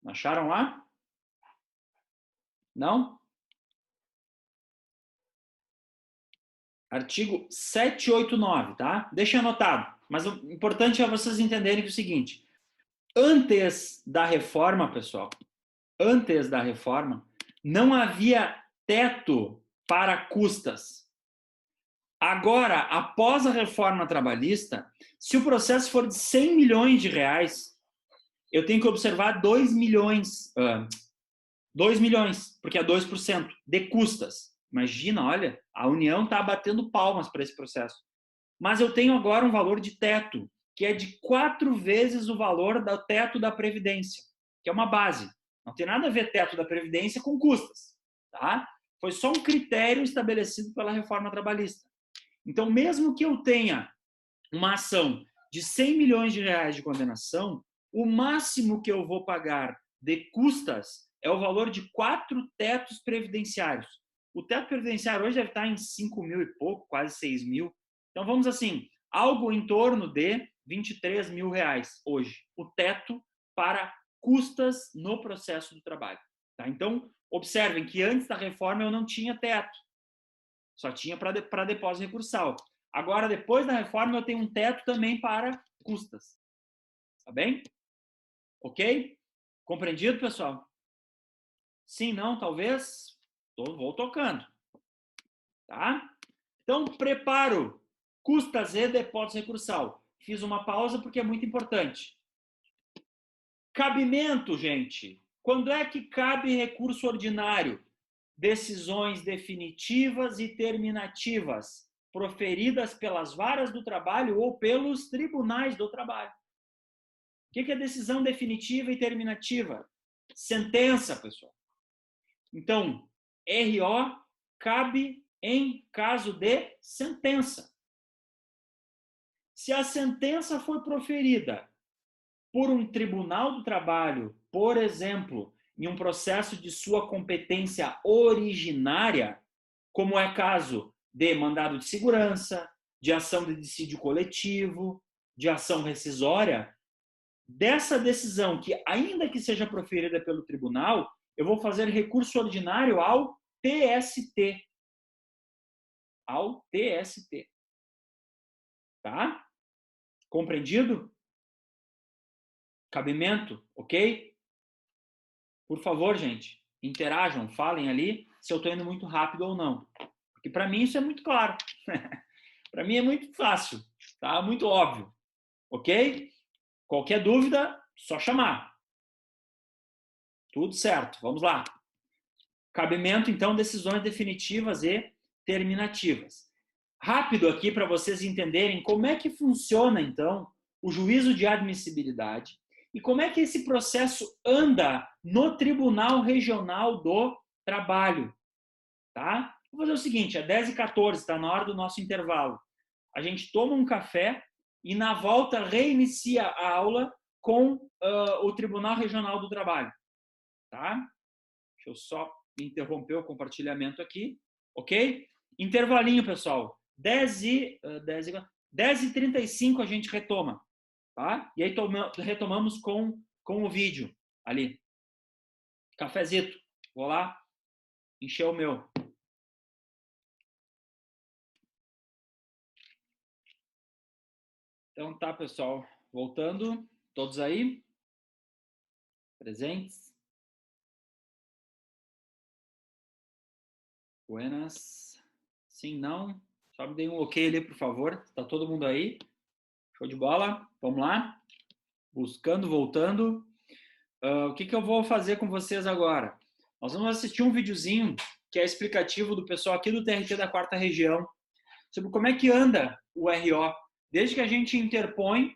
Acharam lá? Não? Artigo 789, tá? Deixa anotado. Mas o importante é vocês entenderem que é o seguinte. Antes da reforma, pessoal, antes da reforma, não havia teto para custas. Agora, após a reforma trabalhista, se o processo for de 100 milhões de reais, eu tenho que observar 2 milhões, 2 milhões, porque é 2% de custas. Imagina, olha, a União está batendo palmas para esse processo. Mas eu tenho agora um valor de teto, que é de 4 vezes o valor do teto da Previdência, que é uma base. Não tem nada a ver teto da Previdência com custas, tá? Foi só um critério estabelecido pela reforma trabalhista. Então, mesmo que eu tenha uma ação de 100 milhões de reais de condenação, o máximo que eu vou pagar de custas é o valor de 4 tetos previdenciários. O teto previdenciário hoje deve estar em 5 mil e pouco, quase 6 mil. Então, vamos assim, algo em torno de 23 mil reais hoje, o teto para custas no processo do trabalho. Tá? Então, observem que antes da reforma eu não tinha teto, só tinha para depósito recursal. Agora, depois da reforma, eu tenho um teto também para custas. Tá bem? Ok? Compreendido, pessoal? Sim, não, talvez? Vou tocando. Tá? Então, preparo custas e depósito recursal. Fiz uma pausa porque é muito importante. Cabimento, gente. Quando é que cabe recurso ordinário? Decisões definitivas e terminativas proferidas pelas varas do trabalho ou pelos tribunais do trabalho. O que é decisão definitiva e terminativa? Sentença, pessoal. Então, RO cabe em caso de sentença. Se a sentença foi proferida por um tribunal do trabalho, por exemplo, em um processo de sua competência originária, como é caso de mandado de segurança, de ação de dissídio coletivo, de ação rescisória, dessa decisão, que ainda que seja proferida pelo tribunal, eu vou fazer recurso ordinário ao TST. Ao TST. Tá? Compreendido? Cabimento, ok? Por favor, gente, interajam, falem ali se eu estou indo muito rápido ou não. Porque para mim isso é muito claro. Para mim é muito fácil, tá? Muito óbvio. Ok? Qualquer dúvida, só chamar. Tudo certo, vamos lá. Cabimento, então, decisões definitivas e terminativas. Rápido aqui para vocês entenderem como é que funciona, então, o juízo de admissibilidade e como é que esse processo anda no Tribunal Regional do Trabalho. Tá? Vou fazer o seguinte, é 10h14, está na hora do nosso intervalo. A gente toma um café e na volta reinicia a aula com o Tribunal Regional do Trabalho. Tá? Deixa eu só interromper o compartilhamento aqui. Ok? Intervalinho, pessoal. 10h35 a gente retoma. Tá? E aí retomamos com o vídeo ali. Cafezito. Vou lá encher o meu. Então tá, pessoal. Voltando. Todos aí? Presentes? Buenas. Sim, não? Só me dê um ok ali, por favor. Tá todo mundo aí? Show de bola. Vamos lá. Buscando, voltando. O que eu vou fazer com vocês agora? Nós vamos assistir um videozinho que é explicativo do pessoal aqui do TRT da 4ª Região sobre como é que anda o RO. Desde que a gente interpõe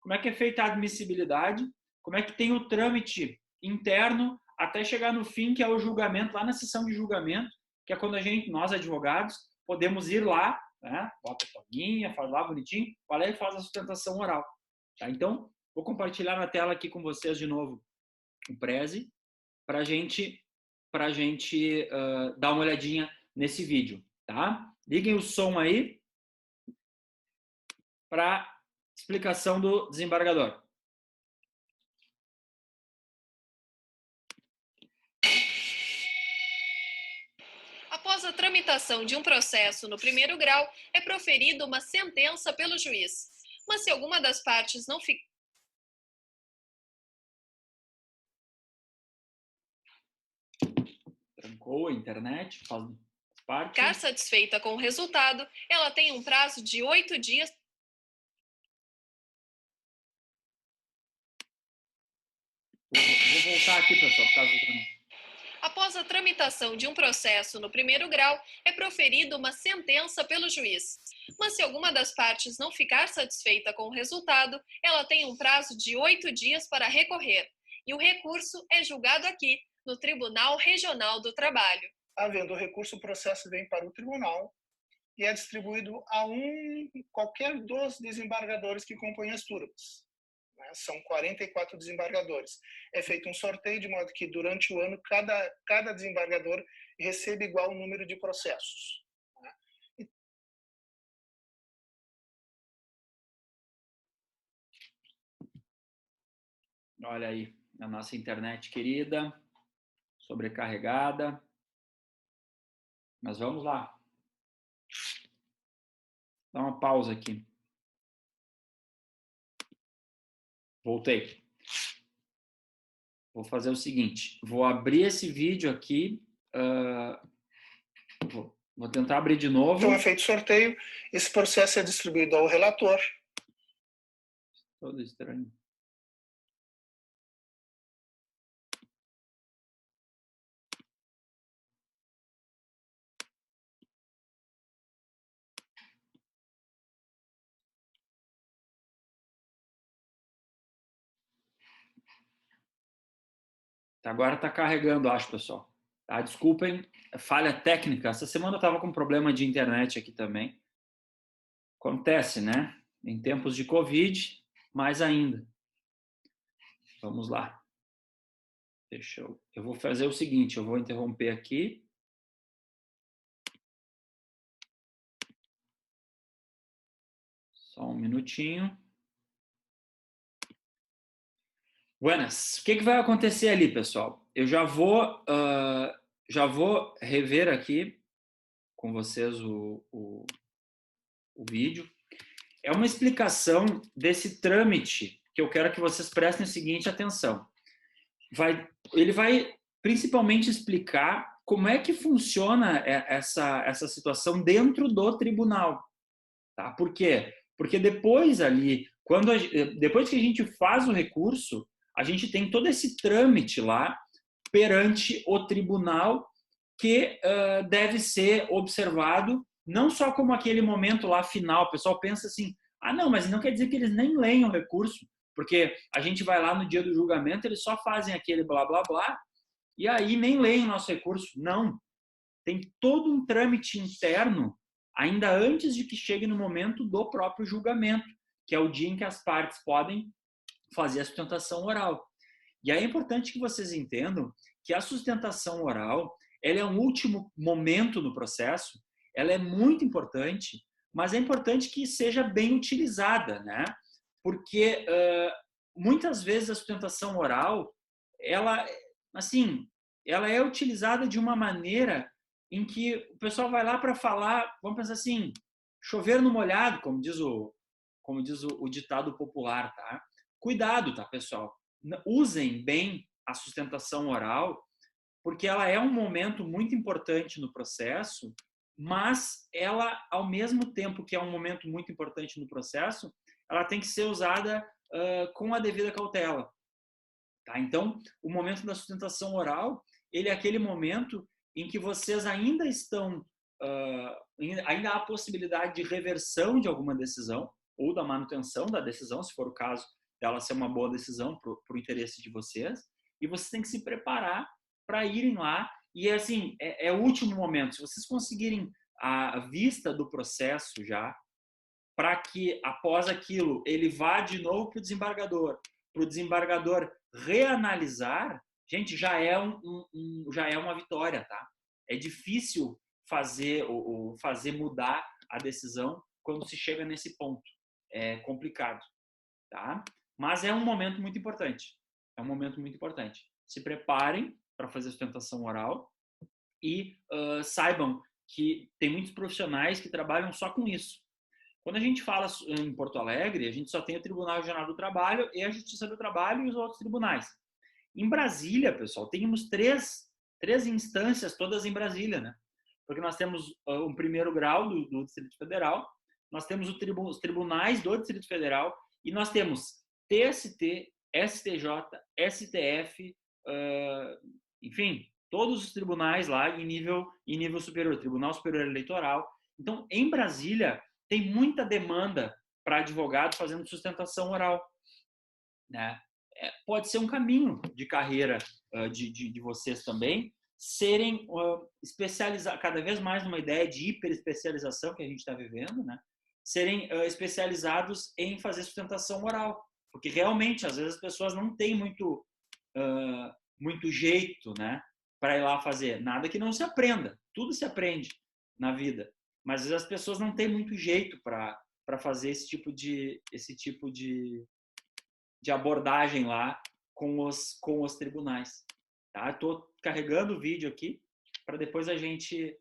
como é que é feita a admissibilidade, como é que tem o trâmite interno até chegar no fim, que é o julgamento, lá na sessão de julgamento, que é quando nós advogados, podemos ir lá, né? Bota a toguinha, faz lá bonitinho, vai lá e faz a sustentação oral. Tá? Então, vou compartilhar na tela aqui com vocês de novo o Prezi, para a gente dar uma olhadinha nesse vídeo. Tá? Liguem o som aí para explicação do desembargador.
Após a tramitação de um processo no primeiro grau, é proferida uma sentença pelo juiz. Mas se alguma das partes não ficar
Trancou a internet, faz parte.
satisfeita com o resultado, ela tem um prazo de 8 dias.
Vou voltar aqui, pessoal, por causa do trâmite.
Após a tramitação de um processo no primeiro grau, é proferida uma sentença pelo juiz. Mas se alguma das partes não ficar satisfeita com o resultado, ela tem um prazo de 8 dias para recorrer. E o recurso é julgado aqui, no Tribunal Regional do Trabalho.
Havendo recurso, o processo vem para o tribunal e é distribuído a qualquer dos desembargadores que compõem as turmas. São 44 desembargadores. É feito um sorteio de modo que durante o ano cada desembargador recebe igual número de processos.
Olha aí, a nossa internet querida, sobrecarregada. Mas vamos lá. Dá uma pausa aqui. Voltei. Vou fazer o seguinte, vou abrir esse vídeo aqui, vou tentar abrir de novo.
Então é feito sorteio, esse processo é distribuído ao relator.
Todo estranho. Agora está carregando, acho, pessoal. Tá? Desculpem, falha técnica. Essa semana eu estava com problema de internet aqui também. Acontece, né? Em tempos de Covid, mais ainda. Vamos lá. Eu vou fazer o seguinte, eu vou interromper aqui. Só um minutinho. Buenas. O que vai acontecer ali, pessoal? Eu já vou rever aqui com vocês o vídeo. É uma explicação desse trâmite que eu quero que vocês prestem a seguinte atenção. Ele vai principalmente explicar como é que funciona essa situação dentro do tribunal. Tá? Por quê? Porque depois ali, depois que a gente faz o recurso, a gente tem todo esse trâmite lá perante o tribunal que deve ser observado não só como aquele momento lá final. O pessoal pensa assim, não, mas não quer dizer que eles nem leem o recurso, porque a gente vai lá no dia do julgamento, eles só fazem aquele blá, blá, blá, e aí nem leem o nosso recurso. Não. Tem todo um trâmite interno ainda antes de que chegue no momento do próprio julgamento, que é o dia em que as partes podem fazer a sustentação oral. E aí é importante que vocês entendam que a sustentação oral, ela é um último momento no processo, ela é muito importante, mas é importante que seja bem utilizada, né? Porque muitas vezes a sustentação oral, ela é utilizada de uma maneira em que o pessoal vai lá para falar, vamos pensar assim, chover no molhado, como diz o ditado popular, tá? Cuidado, tá, pessoal? Usem bem a sustentação oral, porque ela é um momento muito importante no processo, mas ela, ao mesmo tempo que é um momento muito importante no processo, ela tem que ser usada com a devida cautela. Tá? Então, o momento da sustentação oral, ele é aquele momento em que vocês ainda estão, ainda há possibilidade de reversão de alguma decisão, ou da manutenção da decisão, se for o caso dela ser uma boa decisão para o interesse de vocês, e vocês têm que se preparar para irem lá, e assim, é o último momento, se vocês conseguirem a vista do processo já, para que após aquilo ele vá de novo para o desembargador reanalisar, gente, já é uma vitória, tá? É difícil fazer mudar a decisão quando se chega nesse ponto. É complicado, tá? Mas é um momento muito importante. É um momento muito importante. Se preparem para fazer sustentação oral e saibam que tem muitos profissionais que trabalham só com isso. Quando a gente fala em Porto Alegre, a gente só tem o Tribunal Regional do Trabalho e a Justiça do Trabalho e os outros tribunais. Em Brasília, pessoal, temos três instâncias, todas em Brasília, né? Porque nós temos um primeiro grau do Distrito Federal, nós temos os tribunais do Distrito Federal e nós temos TST, STJ, STF, enfim, todos os tribunais lá em nível superior, Tribunal Superior Eleitoral. Então, em Brasília, tem muita demanda para advogado fazendo sustentação oral, né? Pode ser um caminho de carreira de vocês também, serem especializados, cada vez mais numa ideia de hiperespecialização que a gente está vivendo, né? Serem especializados em fazer sustentação oral. Porque realmente, às vezes, as pessoas não têm muito jeito, né, para ir lá fazer. Nada que não se aprenda. Tudo se aprende na vida. Mas às vezes as pessoas não têm muito jeito para fazer esse tipo de abordagem lá com os tribunais. Tá? Estou carregando o vídeo aqui para depois a gente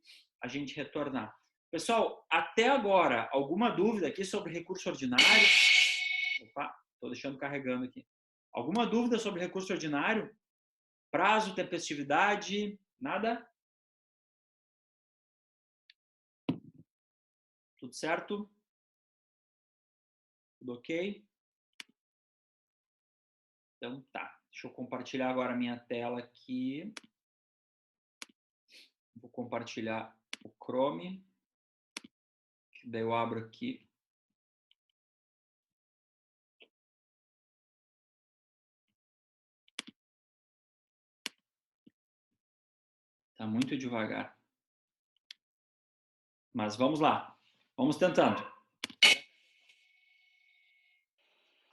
retornar. Pessoal, até agora, alguma dúvida aqui sobre recurso ordinário? Opa, estou deixando carregando aqui. Alguma dúvida sobre recurso ordinário? Prazo, tempestividade? Nada? Tudo certo? Tudo ok? Então tá. Deixa eu compartilhar agora a minha tela aqui. Vou compartilhar o Chrome. Daí eu abro aqui. Tá muito devagar. Mas vamos lá. Vamos tentando.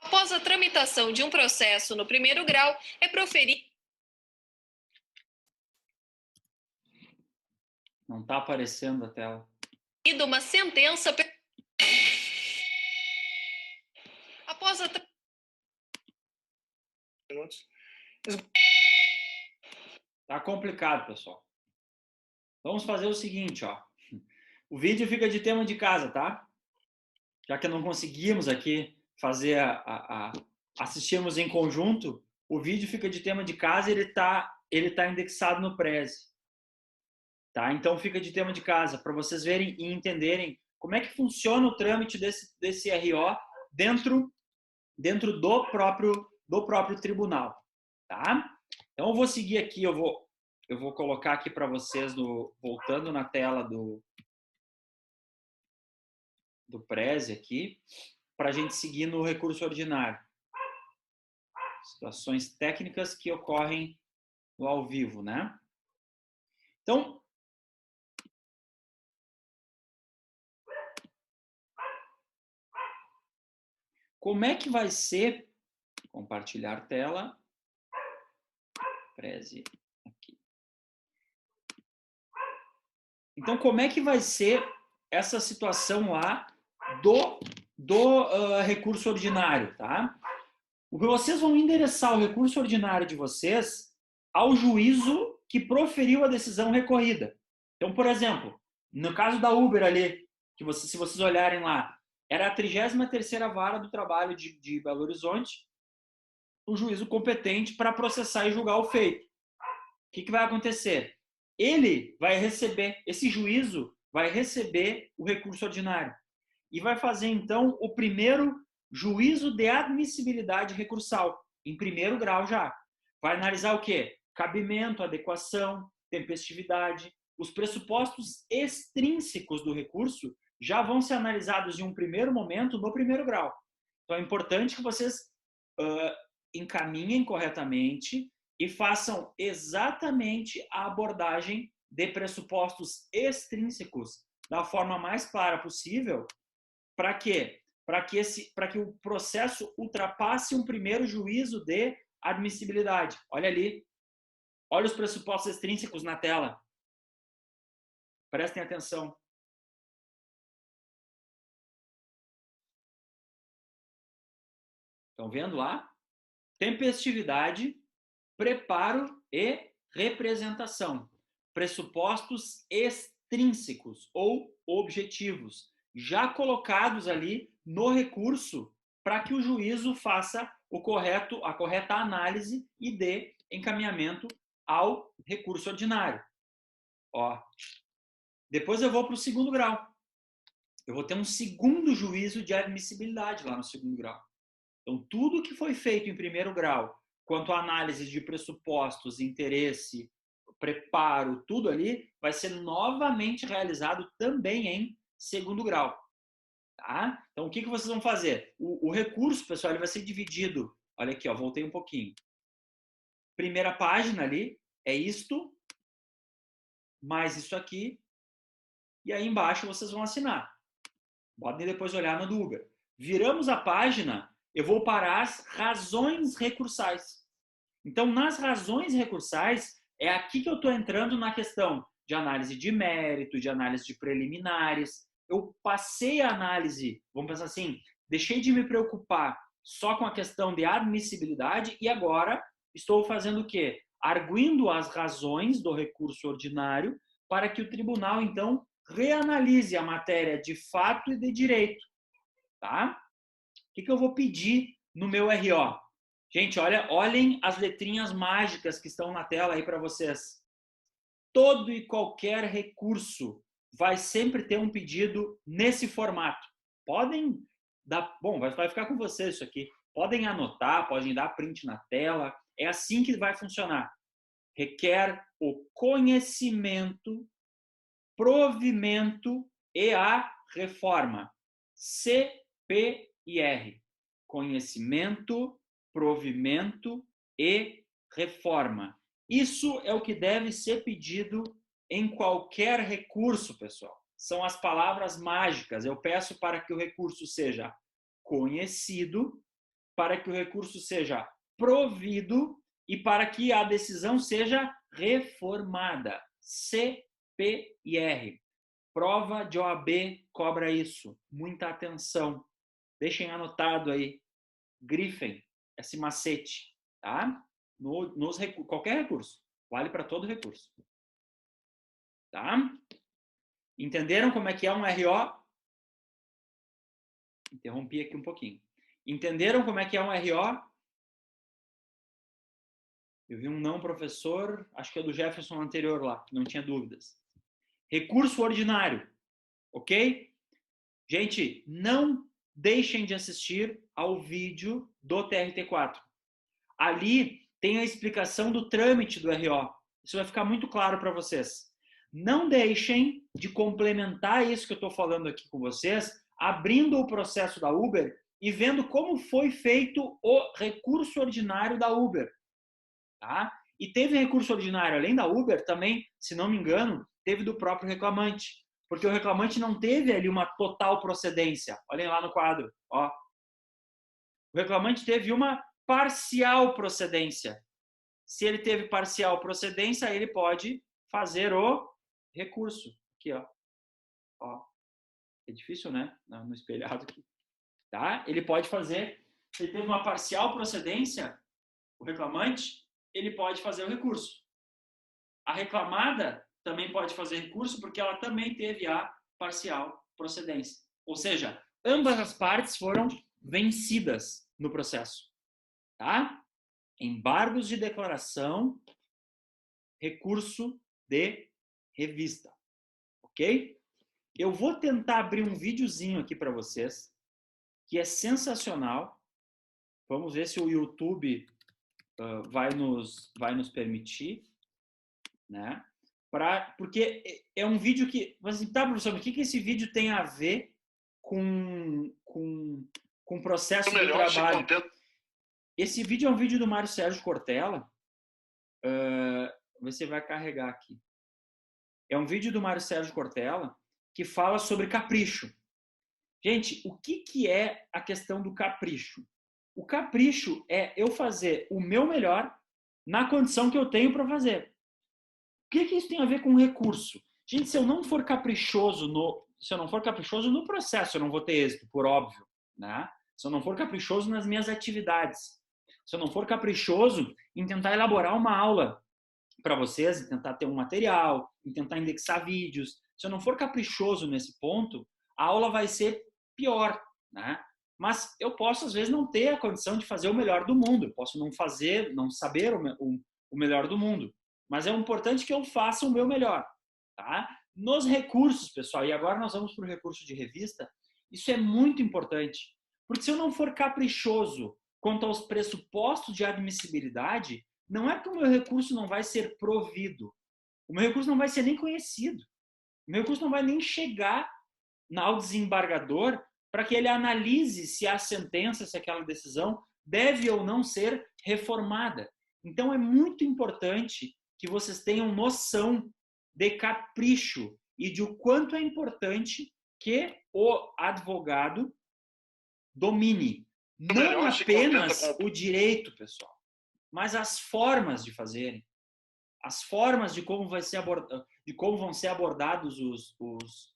Após a tramitação de um processo no primeiro grau, é proferida
Não está aparecendo a tela.
uma sentença. Após a
Tá complicado, pessoal. Vamos fazer o seguinte, ó. O vídeo fica de tema de casa, tá? Já que não conseguimos aqui fazer assistirmos em conjunto, o vídeo fica de tema de casa e ele tá indexado no Prezi. Tá? Então fica de tema de casa para vocês verem e entenderem como é que funciona o trâmite desse RO dentro do próprio tribunal, tá? Então eu vou seguir aqui, eu vou colocar aqui para vocês voltando na tela do Prezi aqui, para a gente seguir no recurso ordinário. Situações técnicas que ocorrem no ao vivo, né? Então, como é que vai ser? Compartilhar tela. Prezi aqui. Então, como é que vai ser essa situação lá do recurso ordinário, tá? Vocês vão endereçar o recurso ordinário de vocês ao juízo que proferiu a decisão recorrida. Então, por exemplo, no caso da Uber ali, que se vocês olharem lá, era a 33ª Vara do Trabalho de Belo Horizonte, o juízo competente para processar e julgar o feito. O que vai acontecer? Ele vai receber, esse juízo vai receber o recurso ordinário e vai fazer, então, o primeiro juízo de admissibilidade recursal, em primeiro grau já. Vai analisar o quê? Cabimento, adequação, tempestividade, os pressupostos extrínsecos do recurso já vão ser analisados em um primeiro momento no primeiro grau. Então é importante que vocês encaminhem corretamente e façam exatamente a abordagem de pressupostos extrínsecos da forma mais clara possível. Para quê? Para que o processo ultrapasse um primeiro juízo de admissibilidade. Olha ali. Olha os pressupostos extrínsecos na tela. Prestem atenção. Estão vendo lá? Tempestividade, preparo e representação. Pressupostos extrínsecos ou objetivos, já colocados ali no recurso para que o juízo faça a correta análise e dê encaminhamento ao recurso ordinário. Ó. Depois eu vou para o segundo grau. Eu vou ter um segundo juízo de admissibilidade lá no segundo grau. Então, tudo que foi feito em primeiro grau, quanto à análise de pressupostos, interesse, preparo, tudo ali, vai ser novamente realizado também em segundo grau. Tá? Então, o que vocês vão fazer? O recurso, pessoal, ele vai ser dividido. Olha aqui, ó, voltei um pouquinho. Primeira página ali é isto, mais isso aqui, e aí embaixo vocês vão assinar. Podem depois olhar no do Uber. Viramos a página, eu vou para as razões recursais. Então, nas razões recursais, é aqui que eu estou entrando na questão de análise de mérito, de análise de preliminares. Eu passei a análise, vamos pensar assim, deixei de me preocupar só com a questão de admissibilidade e agora estou fazendo o quê? Arguindo as razões do recurso ordinário para que o tribunal, então, reanalise a matéria de fato e de direito. Tá? O que eu vou pedir no meu RO? Gente, olhem as letrinhas mágicas que estão na tela aí para vocês. Todo e qualquer recurso vai sempre ter um pedido nesse formato. Podem dar... Bom, vai ficar com vocês isso aqui. Podem anotar, podem dar print na tela. É assim que vai funcionar. Requer o conhecimento, provimento e a reforma. CPIR. Conhecimento, provimento e reforma. Isso é o que deve ser pedido em qualquer recurso, pessoal. São as palavras mágicas. Eu peço para que o recurso seja conhecido, para que o recurso seja provido e para que a decisão seja reformada. CPIR. Prova de OAB cobra isso. Muita atenção. Deixem anotado aí. Grifem esse macete, tá? Qualquer recurso. Vale para todo recurso. Tá? Entenderam como é que é um RO? Interrompi aqui um pouquinho. Entenderam como é que é um RO? Eu vi um não professor, acho que é do Jefferson anterior lá, não tinha dúvidas. Recurso ordinário, ok? Gente, não deixem de assistir ao vídeo do TRT4. Ali tem a explicação do trâmite do RO. Isso vai ficar muito claro para vocês. Não deixem de complementar isso que eu estou falando aqui com vocês, abrindo o processo da Uber e vendo como foi feito o recurso ordinário da Uber. Tá? E teve recurso ordinário, além da Uber, também, se não me engano, teve do próprio reclamante. Porque o reclamante não teve ali uma total procedência. Olhem lá no quadro. Ó. O reclamante teve uma parcial procedência. Se ele teve parcial procedência, ele pode fazer o recurso. Aqui, ó. Ó. É difícil, né? No espelhado aqui. Tá? Ele pode fazer. Se ele teve uma parcial procedência, o reclamante, ele pode fazer o recurso. A reclamada também pode fazer recurso porque ela também teve a parcial procedência. Ou seja, ambas as partes foram vencidas no processo. Tá? Embargos de declaração, recurso de revista. Ok? Eu vou tentar abrir um videozinho aqui para vocês, que é sensacional. Vamos ver se o YouTube vai nos permitir, né? Porque é um vídeo que... Assim, tá, professor, o que esse vídeo tem a ver com o processo do trabalho? Esse vídeo é um vídeo do Mário Sérgio Cortella. Você vai carregar aqui. É um vídeo do Mário Sérgio Cortella que fala sobre capricho. Gente, o que é a questão do capricho? O capricho é eu fazer o meu melhor na condição que eu tenho para fazer. O que isso tem a ver com recurso? Gente, se eu não for caprichoso no processo, eu não vou ter êxito, por óbvio, né? Se eu não for caprichoso nas minhas atividades, se eu não for caprichoso em tentar elaborar uma aula para vocês, em tentar ter um material, em tentar indexar vídeos, se eu não for caprichoso nesse ponto, a aula vai ser pior, né? Mas eu posso, às vezes, não ter a condição de fazer o melhor do mundo. Eu posso não saber o melhor do mundo. Mas é importante que eu faça o meu melhor, tá? Nos recursos, pessoal, e agora nós vamos para o recurso de revista, isso é muito importante. Porque se eu não for caprichoso quanto aos pressupostos de admissibilidade, não é que o meu recurso não vai ser provido. O meu recurso não vai ser nem conhecido. O meu recurso não vai nem chegar ao desembargador para que ele analise se a sentença, se aquela decisão deve ou não ser reformada. Então, é muito importante que vocês tenham noção de capricho e de o quanto é importante que o advogado domine não apenas o direito, pessoal, mas as formas de fazerem, as formas de como vão ser abordados os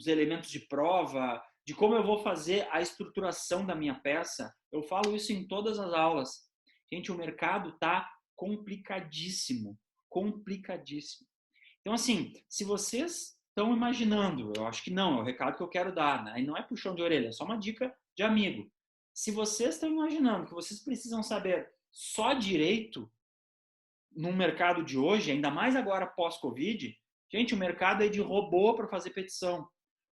elementos de prova, de como eu vou fazer a estruturação da minha peça. Eu falo isso em todas as aulas. Gente, o mercado está complicadíssimo. Complicadíssimo. Então, assim, se vocês estão imaginando, eu acho que não, é o recado que eu quero dar, né? E não é puxão de orelha, é só uma dica de amigo. Se vocês estão imaginando que vocês precisam saber só direito no mercado de hoje, ainda mais agora pós-Covid, gente, o mercado é de robô para fazer petição.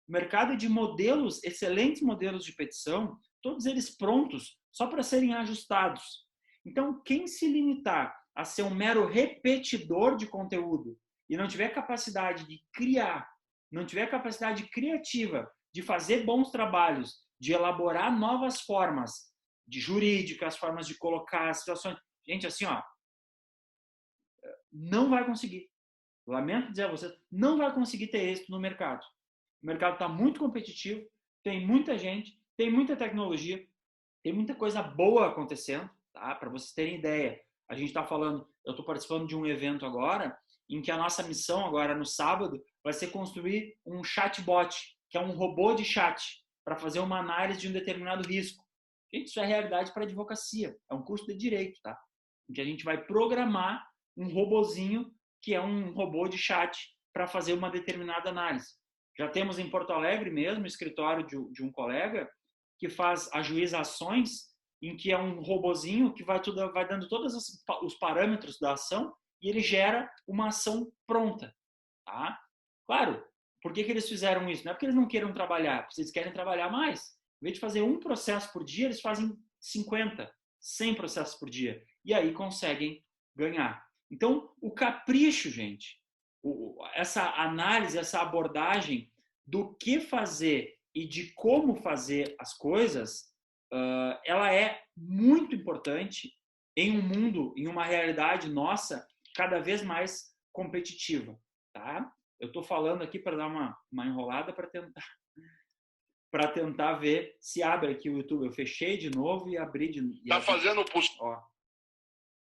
O mercado é de modelos, excelentes modelos de petição, todos eles prontos, só para serem ajustados. Então, quem se limitar a ser um mero repetidor de conteúdo e não tiver capacidade de criar, não tiver capacidade criativa de fazer bons trabalhos, de elaborar novas formas de jurídicas, formas de colocar as situações... Gente, assim, ó, não vai conseguir. Lamento dizer a vocês, não vai conseguir ter êxito no mercado. O mercado está muito competitivo, tem muita gente, tem muita tecnologia, tem muita coisa boa acontecendo, tá? Para vocês terem ideia, a gente está falando, eu estou participando de um evento agora, em que a nossa missão agora no sábado vai ser construir um chatbot, que é um robô de chat, para fazer uma análise de um determinado risco. Gente, isso é realidade para advocacia, é um curso de direito, tá? Em que a gente vai programar um robozinho que é um robô de chat para fazer uma determinada análise. Já temos em Porto Alegre mesmo, escritório de um colega que faz ajuizações, em que é um robozinho que vai dando todos os parâmetros da ação e ele gera uma ação pronta. Tá? Claro, por que eles fizeram isso? Não é porque eles não queiram trabalhar, porque eles querem trabalhar mais. Em vez de fazer um processo por dia, eles fazem 50, 100 processos por dia. E aí conseguem ganhar. Então, o capricho, gente, essa análise, essa abordagem do que fazer e de como fazer as coisas, ela é muito importante em um mundo, em uma realidade nossa, cada vez mais competitiva. Tá? Eu estou falando aqui para dar uma enrolada para tentar ver se abre aqui o YouTube. Eu fechei de novo e abri de novo.
Tá fazendo